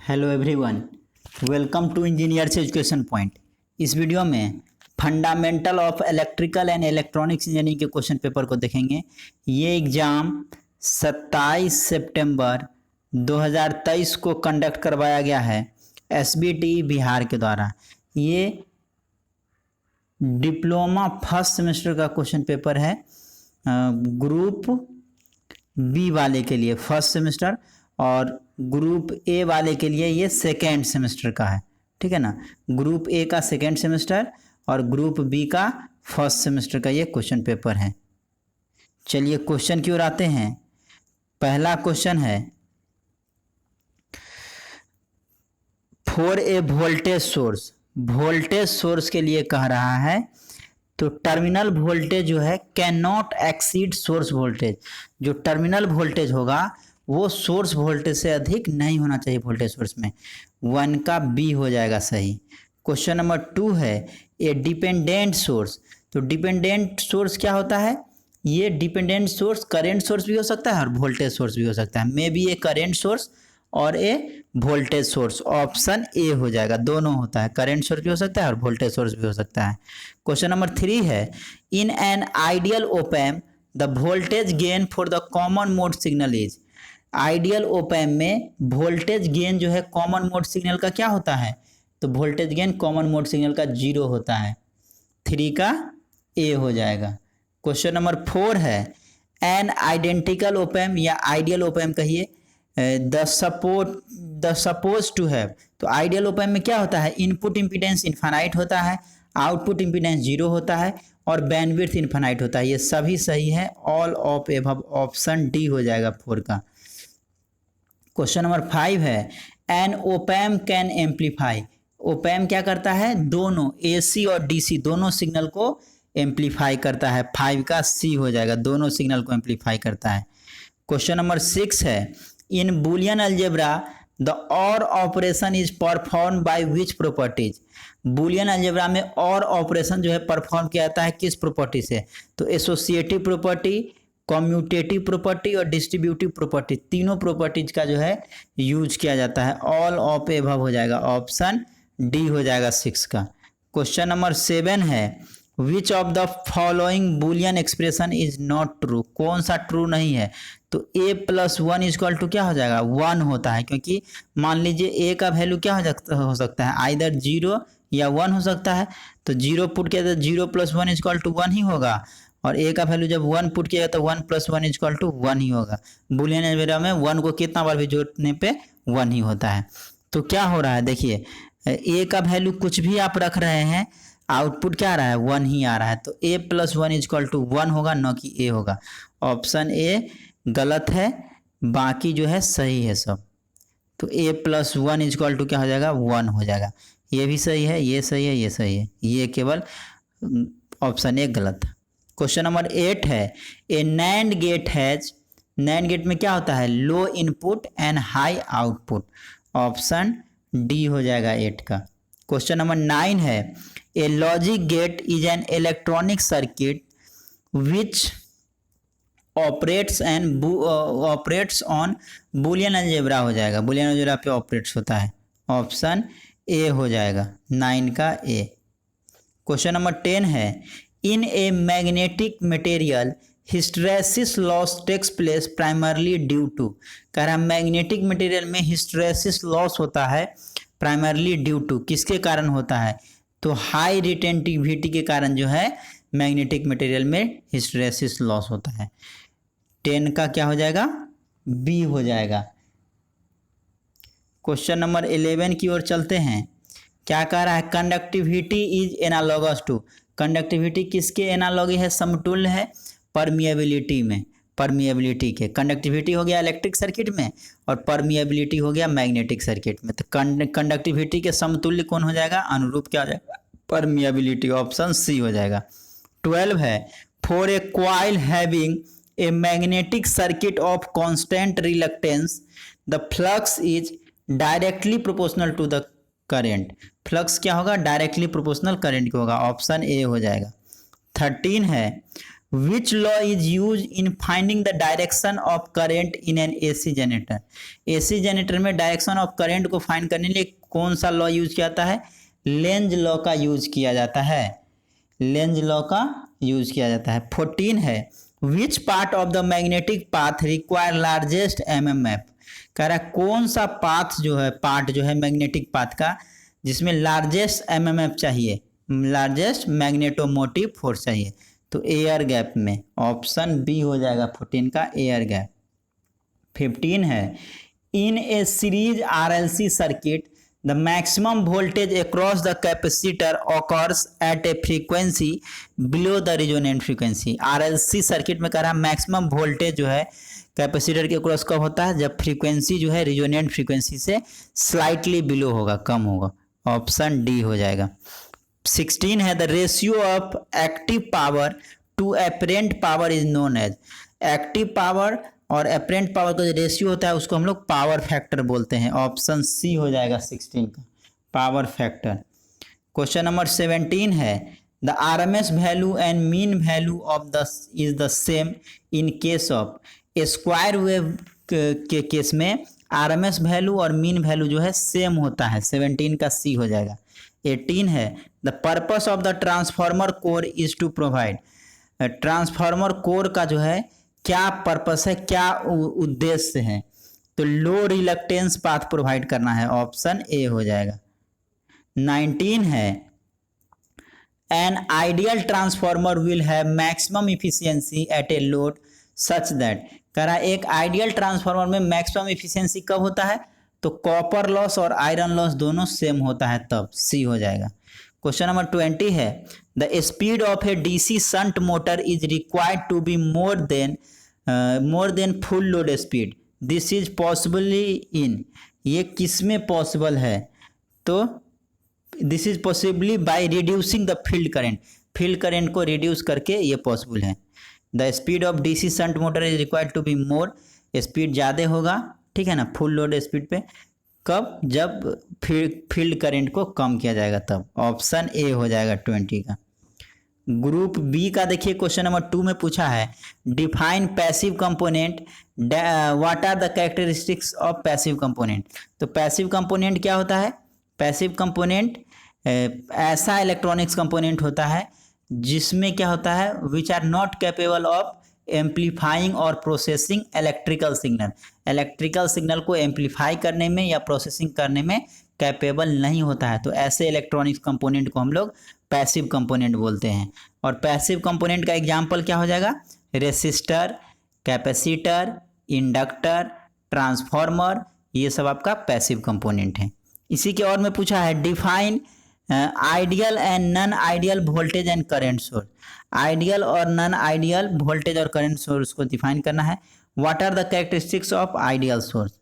Hello everyone, welcome to engineers education point. इस video में fundamental of electrical and electronics engineering के question paper को देखेंगे। ये एग्ज़ाम 27 सितंबर 2023 को कंडक्ट करवाया गया है एसबीटी बिहार के द्वारा। ये डिप्लोमा फर्स्ट सेमेस्टर का क्वेश्चन पेपर है ग्रुप बी वाले के लिए फर्स्ट सेमेस्टर, और ग्रुप ए वाले के लिए ये सेकेंड सेमेस्टर का है। ठीक है ना, ग्रुप ए का सेकेंड सेमेस्टर और ग्रुप बी का फर्स्ट सेमेस्टर का ये क्वेश्चन पेपर है। चलिए क्वेश्चन की ओर आते हैं। पहला क्वेश्चन है, फॉर ए वोल्टेज सोर्स के लिए कह रहा है, तो टर्मिनल वोल्टेज जो है can not exceed source voltage. जो टर्मिनल वोल्टेज होगा वो सोर्स वोल्टेज से अधिक नहीं होना चाहिए वोल्टेज सोर्स में। 1 का बी हो जाएगा सही। क्वेश्चन नंबर 2 है, ए डिपेंडेंट सोर्स। तो डिपेंडेंट सोर्स क्या होता है? ये डिपेंडेंट सोर्स करेंट सोर्स भी हो सकता है और वोल्टेज सोर्स भी हो सकता है। May be A current source और ए वोल्टेज सोर्स। ऑप्शन ए हो जाएगा, दोनों होता है, करेंट सोर्स भी हो सकता है और वोल्टेज सोर्स भी हो सकता है। क्वेश्चन नंबर 3 है, in an ideal op amp the voltage gain for the common mode signal is. Ideal op amp में वोल्टेज गेन जो है कॉमन मोड सिग्नल का क्या होता है? तो voltage gain common mode signal का 0 होता है। 3 का ए हो जाएगा। क्वेश्चन नंबर 4 है, एन आइडेंटिकल ओप एम्प या आइडियल ओप एम्प कहिए, द सपोज टू हैव। तो आइडियल ओप एम्प में क्या होता है? इनपुट इम्पीडेंस इनफाइनाइट होता है, आउटपुट इम्पीडेंस 0 होता है और बैंडविड्थ इनफाइनाइट होता है। ये सभी सही है, all of above. Option D हो जाएगा 4 का। क्वेश्चन नंबर 5 है, an op amp can amplify. Op amp क्या करता है? दोनों एसी और डीसी दोनों सिग्नल को एम्पलीफाई करता है। 5 का सी हो जाएगा, दोनों सिग्नल को एम्पलीफाई करता है। क्वेश्चन नंबर 6 है, इन बुलियन अलजेब्रा द और operation is perform by which properties. Boolean algebra में और ऑपरेशन जो है परफॉर्म किया जाता है किस प्रॉपर्टी से? तो एसोसिएटिव प्रॉपर्टी, कम्यूटेटिव प्रॉपर्टी और डिस्ट्रीब्यूटिव प्रॉपर्टी, तीनों प्रॉपर्टीज का जो है यूज किया जाता है। ऑल ऑफ एबव हो जाएगा, ऑप्शन डी हो जाएगा 6 का। क्वेश्चन नंबर 7 है, which of the following Boolean expression is not true. कौन सा ट्रू नहीं है? तो a + 1 इक्वल टू क्या हो जाएगा? 1 होता है, क्योंकि मान लीजिए a का वैल्यू क्या हो सकता है? आइदर 0 या 1 हो सकता है। तो 0 पुट किया तो 0 + 1 इक्वल टू 1 ही होगा, और a का वैल्यू जब 1 पुट किया तो 1 + 1 इक्वल टू 1 ही होगा। बुलियन अलजेब्रा में 1 को कितना बार भी जोड़ने पे 1 ही होता है। तो क्या हो रहा है देखिए, a का वैल्यू कुछ भी आप रख रहे हैं, आउटपुट क्या आ रहा है? 1 ही आ रहा है। तो a + 1 इक्वल टू 1 होगा, न कि a होगा। ऑप्शन ए गलत है, बाकी जो है सही है सब। तो a + 1 इक्वल टू क्या हो जाएगा? 1 हो जाएगा। ये भी सही है, ये सही है, ये सही है, ये केवल ऑप्शन ए गलत है। क्वेश्चन नंबर 8 है, a NAND gate has. NAND gate में क्या होता है? Low input and high output. Option D हो जाएगा 8 का। क्वेश्चन नंबर 9 है, a logic gate is an electronic circuit which operates on Boolean algebra हो जाएगा। बुलियन अलजेब्रा पे ऑपरेट्स होता है। ऑप्शन ए हो जाएगा 9 का ए। क्वेश्चन नंबर 10 है, in a magnetic material hysteresis loss takes place primarily due to. कह रहा है मैग्नेटिक मटेरियल में हिस्टैरिसीस लॉस होता है प्राइमरली ड्यू टू। किसके कारण होता है? तो हाई रिटेंटिविटी के कारण जो है मैग्नेटिक मटेरियल में हिस्टैरिसीस लॉस होता है। 10 का क्या हो जाएगा? बी हो जाएगा। क्वेश्चन नंबर 11 की ओर चलते हैं। क्या कह रहा है? Conductivity is analogous to. Conductivity किसके एनालॉगी है? समतुल्य है परमिएबिलिटी में। परमिएबिलिटी के कंडक्टिविटी हो गया इलेक्ट्रिक सर्किट में और परमिएबिलिटी हो गया मैग्नेटिक सर्किट में। तो कंडक्टिविटी के समतुल्य कौन हो जाएगा? अनुरूप क्या हो जाएगा? परमिएबिलिटी। ऑप्शन सी हो जाएगा। 12 है, for a coil having a magnetic circuit of constant reluctance the flux is directly proportional to the current. Flux क्या होगा? डायरेक्टली प्रोपोर्शनल करंट को होगा। ऑप्शन ए हो जाएगा। 13 है, which law is use in finding the direction of current in an AC generator. AC generator में direction of current को find करने के लिए कौन सा लॉ यूज किया जाता है? लेंज लॉ का यूज किया जाता है। लेंज लॉ का यूज किया जाता है। 14 है which part of the magnetic path require largest MMF. कह रहा है कौन सा पाथ जो है, पार्ट जो है मैग्नेटिक पाथ का, जिसमें लार्जेस्ट एमएमएफ चाहिए, लार्जेस्ट मैग्नेटोमोटिव फोर्स चाहिए। तो एयर गैप में ऑप्शन बी हो जाएगा 14 का, एयर गैप। 15 है in a series RLC circuit the maximum voltage across the capacitor occurs at a frequency below the resonant frequency. RLC circuit में कह रहा है मैक्सिमम वोल्टेज जो है कैपेसिटर के अक्रॉस कब होता है? जब फ्रीक्वेंसी जो है रिजोनेंट फ्रीक्वेंसी से स्लाइटली बिलो होगा, कम होगा। ऑप्शन डी हो जाएगा। 16 है the ratio of active power to apparent power is known as. Active power और एपरेंट पावर का जो रेशियो होता है उसको हम लोग पावर फैक्टर बोलते हैं। ऑप्शन सी हो जाएगा 16 का, पावर फैक्टर। क्वेश्चन नंबर 17 है the RMS value and mean value of the is the same in case of square wave के केस में आरएमएस वैल्यू और मीन वैल्यू जो है सेम होता है। 17 का सी हो जाएगा। 18 है the purpose of the transformer core is to provide. Transformer core का जो है क्या पर्पस है, क्या उद्देश्य है? तो लो रिलक्टेंस पाथ प्रोवाइड करना है। ऑप्शन ए हो जाएगा। 19 है an ideal transformer will have maximum efficiency at a load such that. कह रहा है एक आइडियल ट्रांसफार्मर में मैक्सिमम इफिशियंसी कब होता है? तो कॉपर लॉस और आयरन लॉस दोनों सेम होता है, तब सी हो जाएगा। क्वेश्चन नंबर 20 है the speed of a DC shunt motor is required to be more than full load speed. This is possibly in. ये किस में पॉसिबल है? तो this is possibly by reducing the field current. Field current को reduce करके ये possible है। The speed of DC shunt motor is required to be more, speed ज़्यादा होगा, ठीक है ना, फुल लोड स्पीड पे। कब? जब फील्ड करंट को कम किया जाएगा तब। ऑप्शन ए हो जाएगा 20 का। ग्रुप बी का देखिए क्वेश्चन नंबर 2 में पूछा है define passive component, what are the characteristics of passive component. तो पैसिव कंपोनेंट क्या होता है? पैसिव कंपोनेंट ऐसा इलेक्ट्रॉनिक्स कंपोनेंट होता है जिसमें क्या होता है, which are not capable of amplifying और processing electrical signal. Electrical signal को एम्पलीफाई करने में या प्रोसेसिंग करने में कैपेबल नहीं होता है। तो ऐसे इलेक्ट्रॉनिक्स कंपोनेंट को हम लोग पैसिव कंपोनेंट बोलते हैं। और पैसिव कंपोनेंट का एग्जांपल क्या हो जाएगा? रेसिस्टर, कैपेसिटर, इंडक्टर, ट्रांसफार्मर, ये सब आपका पैसिव कंपोनेंट है। इसी के और में पूछा है define ideal and non ideal voltage and current source. Ideal और नॉन आइडियल वोल्टेज और करंट सोर्स को डिफाइन करना है। What are the characteristics of ideal source.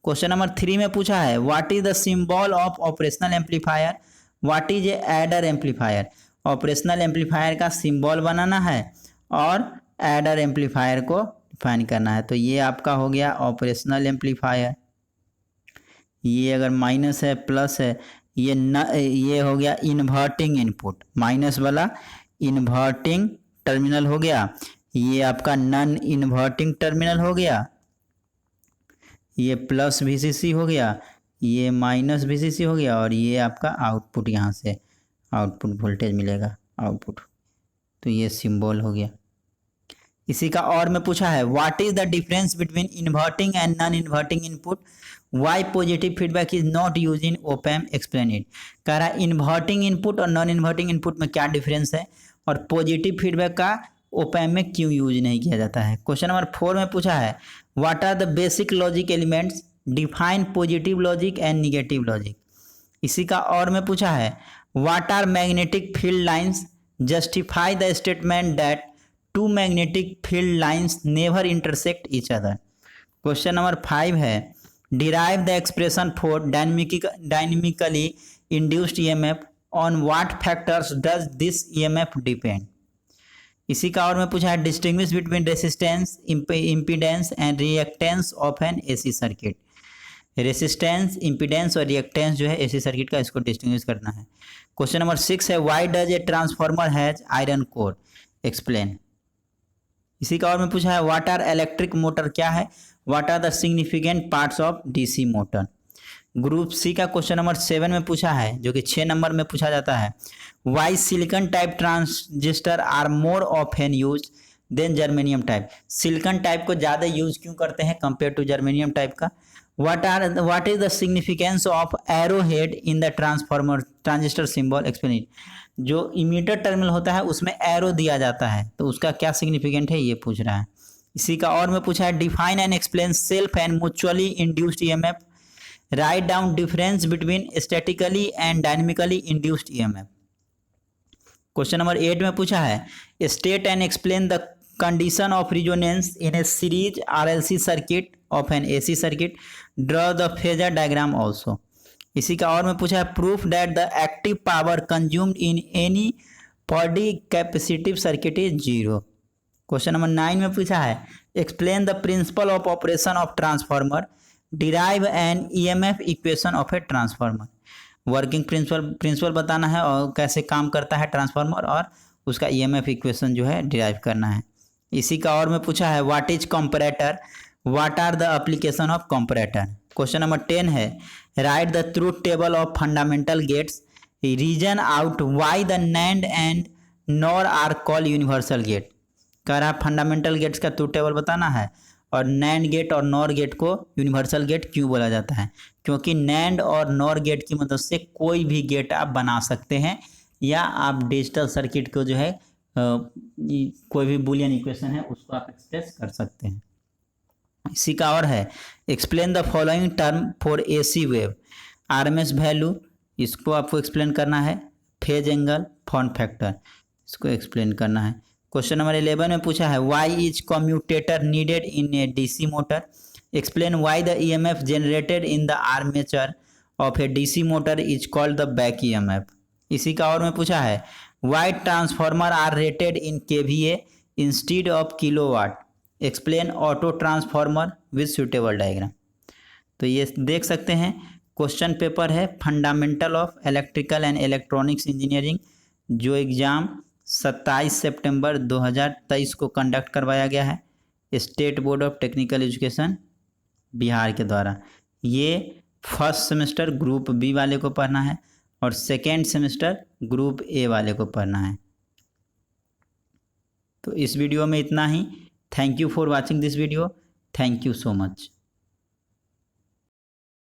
Question number 3 में पूछा है what is the symbol of operational amplifier, what is a adder amplifier. Operational amplifier का symbol बनाना है और एडर एम्पलीफायर को डिफाइन करना है। तो ये आपका हो गया ऑपरेशनल एम्पलीफायर। ये अगर माइनस है प्लस है, ये हो गया इन्वर्टिंग इनपुट, माइनस वाला इन्वर्टिंग टर्मिनल हो गया। ये आपका नॉन इन्वर्टिंग टर्मिनल हो गया। ये प्लस VCC हो गया, ये माइनस VCC हो गया, और ये आपका आउटपुट, यहाँ से आउटपुट वोल्टेज मिलेगा आउटपुट। तो ये सिंबल हो गया। इसी का और में पूछा है what is the difference between inverting and non inverting input, why positive feedback is not use in op amp, explain it. कह रहा है इन्वर्टिंग इनपुट और नॉन इन्वर्टिंग इनपुट में क्या डिफरेंस है और पॉजिटिव फीडबैक का ओपैम में क्यों यूज नहीं किया जाता है। क्वेश्चन नंबर 4 में पूछा है what are the basic logic elements, define positive logic and negative logic. इसी का और में पूछा है what are magnetic field lines, justify the statement that two magnetic field lines never intersect each other. Question number 5 है derive the expression for dynamically induced EMF, on what factors does this EMF depend. इसी का और में पूछा है distinguish between resistance, impedance and reactance of N AC circuit. Resistance, impedance और reactance जो है AC सर्किट का, इसको डिस्टिंग्विश करना है। क्वेश्चन नंबर 6 है why does a transformer has iron core, explain. इसी का और में पूछा है व्हाट आर इलेक्ट्रिक मोटर क्या है, what are the significant parts of DC motor. Group C का क्वेश्चन नंबर 7 में पूछा है, जो कि 6 नंबर में पूछा जाता है, why silicon type transistor are more often use than germanium type. Silicon type को ज़्यादा यूज क्यों करते हैं कंपेयर टू जर्मेनियम टाइप का। What is the significance of arrow head in the transformer transistor symbol explain it. जो emitter terminal होता है उसमें एरो दिया जाता है, तो उसका क्या सिग्निफिकेंट है ये पूछ रहा है। इसी का और में पूछा है define and explain self and mutually induced EMF, write down difference between statically and dynamically induced EMF. Question number 8 में पूछा है state and explain the condition of resonance in a series RLC circuit of N AC circuit, draw the phasor diagram also. इसी का और में पूछा है proof that the active power consumed in any body capacitive circuit is zero. Question number 9 में पूछा है explain the principle of operation of transformer, derive N EMF equation of a transformer. Working principle बताना है और कैसे काम करता है ट्रांसफार्मर, और उसका ईएमएफ इक्वेशन जो है डिराइव करना है। इसी का और में पूछा है what is comparator, what are the application of comparator. Question number 10 है write the truth table of fundamental gates, reason out why the NAND and NOR are call universal gate. कह रहा है फंडामेंटल गेट्स का truth table बताना है, और NAND gate और NOR gate को यूनिवर्सल गेट क्यों बोला जाता है, क्योंकि नैंड और नॉर गेट की मदद से कोई भी गेट आप बना सकते हैं, या आप डिजिटल सर्किट को जो है कोई भी बुलियन इक्वेशन है उसको आप एक्सप्रेस कर सकते हैं। इसी का और है explain the following term for AC wave, RMS value इसको आपको एक्सप्लेन करना है, फेज एंगल, फॉर्म फैक्टर इसको एक्सप्लेन करना है। क्वेश्चन नंबर 11 में पूछा है why is commutator needed in a DC motor, explain why the EMF generated in the armature of a DC motor is called the back EMF. इसी का और में पूछा है why transformer are rated in KVA instead of kilowatt, explain auto transformer with suitable diagram. तो ये देख सकते हैं क्वेश्चन पेपर है fundamental of electrical and electronics engineering, जो एग्ज़ाम 27 सितंबर 2023 को कंडक्ट करवाया गया है state board of technical education Bihar के द्वारा। ये फर्स्ट सेमेस्टर ग्रुप बी वाले को पढ़ना है और सेकेंड सेमेस्टर ग्रुप ए वाले को पढ़ना है। तो इस वीडियो में इतना ही। Thank you for watching this video. Thank you so much.